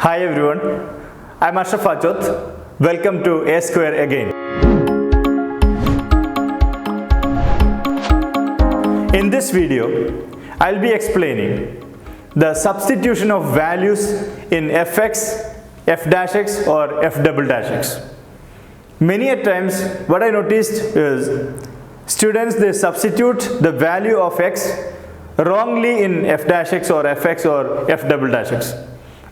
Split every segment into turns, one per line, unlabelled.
Hi everyone, I'm Ashraf Achot. Welcome to A Square again. In this video, I'll be explaining the substitution of values in fx, f dash x or f double dash x. Many a times what I noticed is students, they substitute the value of x wrongly in f dash x or fx or f double dash x.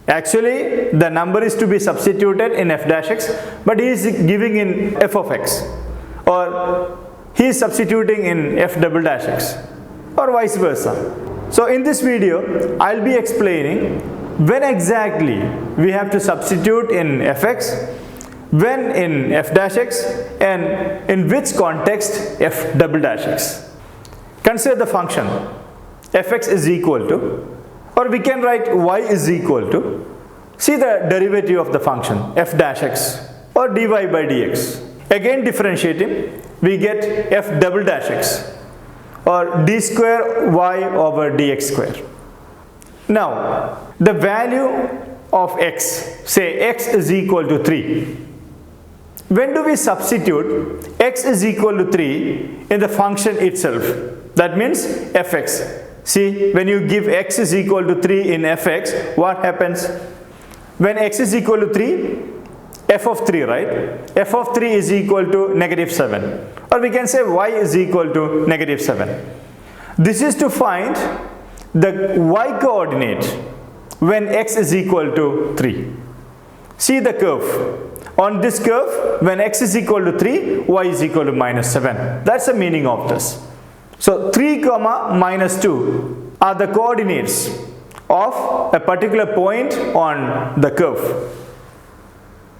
Actually, the number is to be substituted in f dash x, but he is giving in f of x, or he is substituting in f double dash x, or vice versa. So in this video, I'll be explaining when exactly we have to substitute in fx, when in f dash x, and in which context f double dash x. Consider the function fx is equal to, or we can write y is equal to, see the derivative of the function f dash x or dy by dx. Again differentiating, we get f double dash x or d square y over dx square. Now, the value of x, say x is equal to 3. When do we substitute x is equal to 3 in the function itself? That means fx. See, when you give x is equal to 3 in fx, what happens? When x is equal to 3, f of 3, right? f of 3 is equal to negative 7. Or we can say y is equal to negative 7. This is to find the y coordinate when x is equal to 3. See the curve. On this curve, when x is equal to 3, y is equal to minus 7. That's the meaning of this. So 3 comma minus 2 are the coordinates of a particular point on the curve.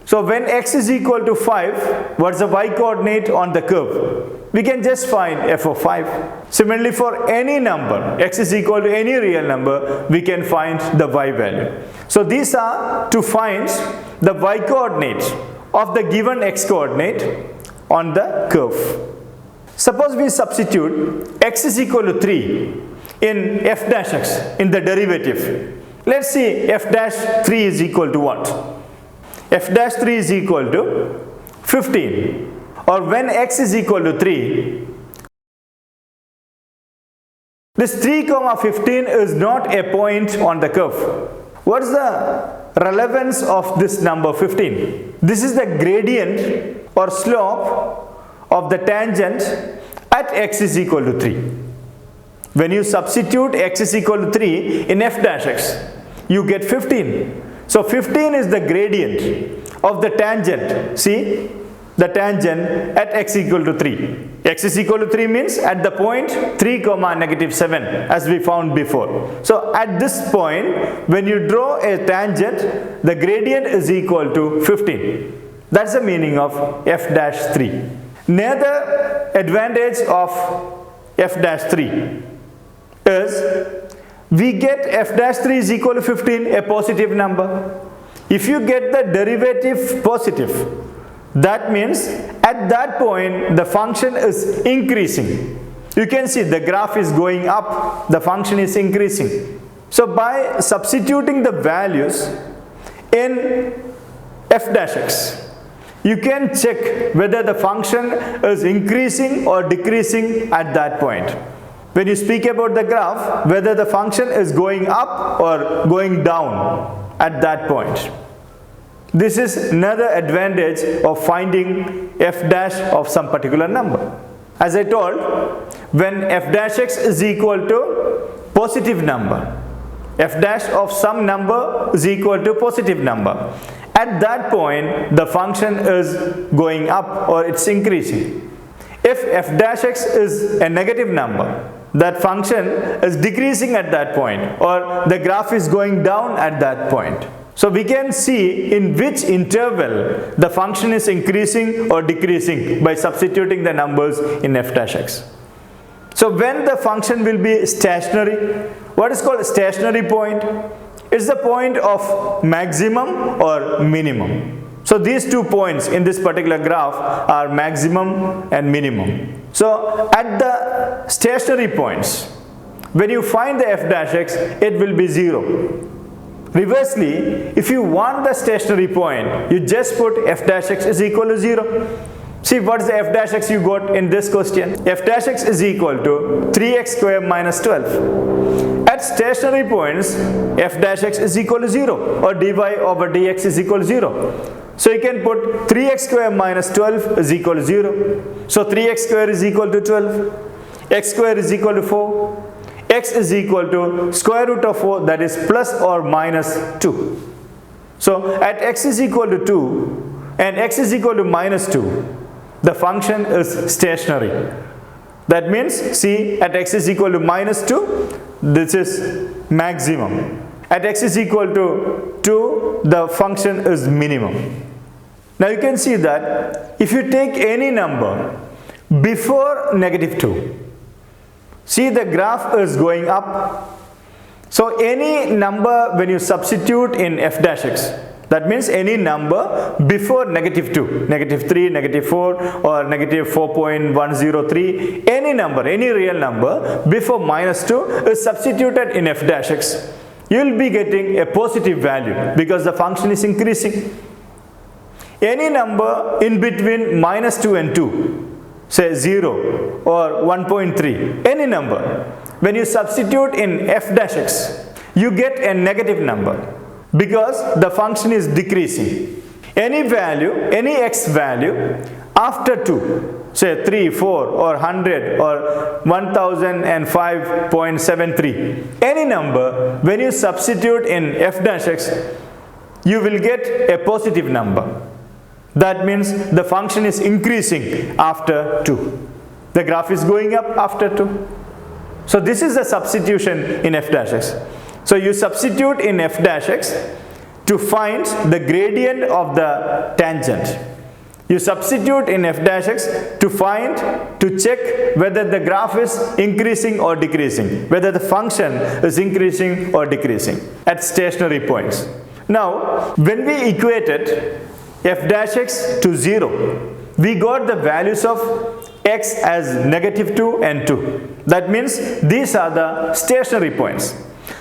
So when x is equal to 5, what's the y coordinate on the curve? We can just find f of 5. Similarly, for any number, x is equal to any real number, we can find the y value. So these are to find the y coordinate of the given x coordinate on the curve. Suppose we substitute x is equal to 3 in f dash x in the derivative. Let's see f dash 3 is equal to what? F dash 3 is equal to 15. Or when x is equal to 3, this 3 comma 15 is not a point on the curve. What is the relevance of this number 15? This is the gradient or slope of the tangent at x is equal to 3. When you substitute x is equal to 3 in f dash x, you get 15. So 15 is the gradient of the tangent. See, the tangent at x equal to 3. X is equal to 3 means at the point 3 comma negative 7, as we found before. So at this point, when you draw a tangent, the gradient is equal to 15. That's the meaning of f dash 3. Another advantage of f dash 3 is we get f dash 3 is equal to 15, a positive number. If you get the derivative positive, that means at that point the function is increasing. You can see the graph is going up, the function is increasing. So by substituting the values in f dash x, you can check whether the function is increasing or decreasing at that point. When you speak about the graph, whether the function is going up or going down at that point. This is another advantage of finding f dash of some particular number. As I told, when f dash x is equal to positive number, f dash of some number is equal to positive number. At that point, the function is going up or it's increasing. If f dash x is a negative number, that function is decreasing at that point, or the graph is going down at that point. So we can see in which interval the function is increasing or decreasing by substituting the numbers in f dash x. So when the function will be stationary, what is called a stationary point? It's the point of maximum or minimum. So these 2 points in this particular graph are maximum and minimum. So at the stationary points, when you find the f dash x, it will be 0. Reversely, if you want the stationary point, you just put f dash x is equal to 0. See, what's the f dash x you got in this question? F dash x is equal to 3x square minus 12. At stationary points, f dash x is equal to 0 or dy over dx is equal to 0. So you can put 3x square minus 12 is equal to 0. So 3x square is equal to 12. X square is equal to 4. X is equal to square root of 4, that is plus or minus 2. So at x is equal to 2 and x is equal to minus 2, the function is stationary. That means, see, at x is equal to minus 2, this is maximum. At x is equal to 2, the function is minimum. Now you can see that if you take any number before negative 2, see, the graph is going up. So any number when you substitute in f dash x, that means any number before negative 2, negative 3, negative 4 or negative 4.103, any number, any real number before minus 2 is substituted in f dash x, you will be getting a positive value because the function is increasing. Any number in between minus 2 and 2, say 0 or 1.3, any number, when you substitute in f dash x, you get a negative number because the function is decreasing. Any value, any x value after 2, say 3, 4 or 100 or 1005.73, any number, when you substitute in f dash x, you will get a positive number. That means the function is increasing after 2. The graph is going up after 2. So this is the substitution in f dash x. So you substitute in f dash x to find the gradient of the tangent. You substitute in f dash x to check whether the graph is increasing or decreasing, whether the function is increasing or decreasing at stationary points. Now, when we equated f dash x to 0, we got the values of x as negative 2 and 2. That means these are the stationary points.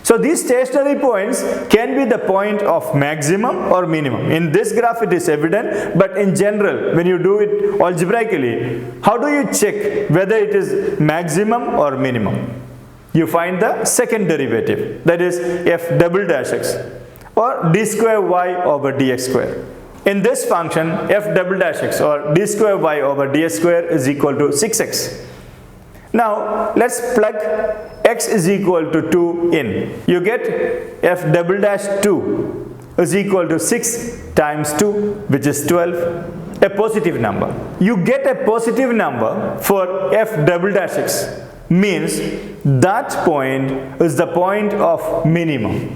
So these stationary points can be the point of maximum or minimum. In this graph it is evident, but in general, when you do it algebraically, how do you check whether it is maximum or minimum? You find the second derivative, that is f double dash x or d square y over dx square. In this function, f double dash x or d square y over dx square is equal to 6x. Now let's plug x is equal to 2 in. You get f double dash 2 is equal to 6 times 2, which is 12, a positive number. You get a positive number for f double dash x, means that point is the point of minimum.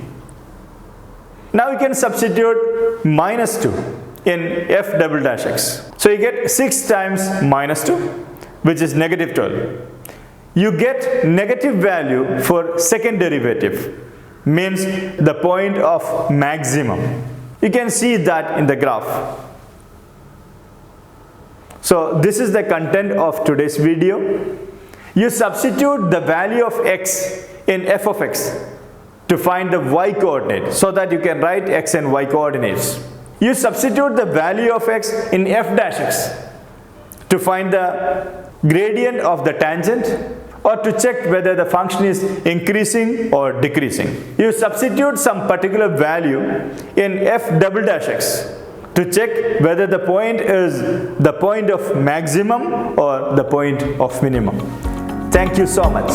Now you can substitute minus 2 in f double dash x. So you get 6 times minus 2, which is negative 12. You get negative value for second derivative, means the point of maximum. You can see that in the graph. So this is the content of today's video. You substitute the value of x in f of x to find the y coordinate so that you can write x and y coordinates. You substitute the value of x in f dash x to find the gradient of the tangent or to check whether the function is increasing or decreasing. You substitute some particular value in f double dash x to check whether the point is the point of maximum or the point of minimum. Thank you so much.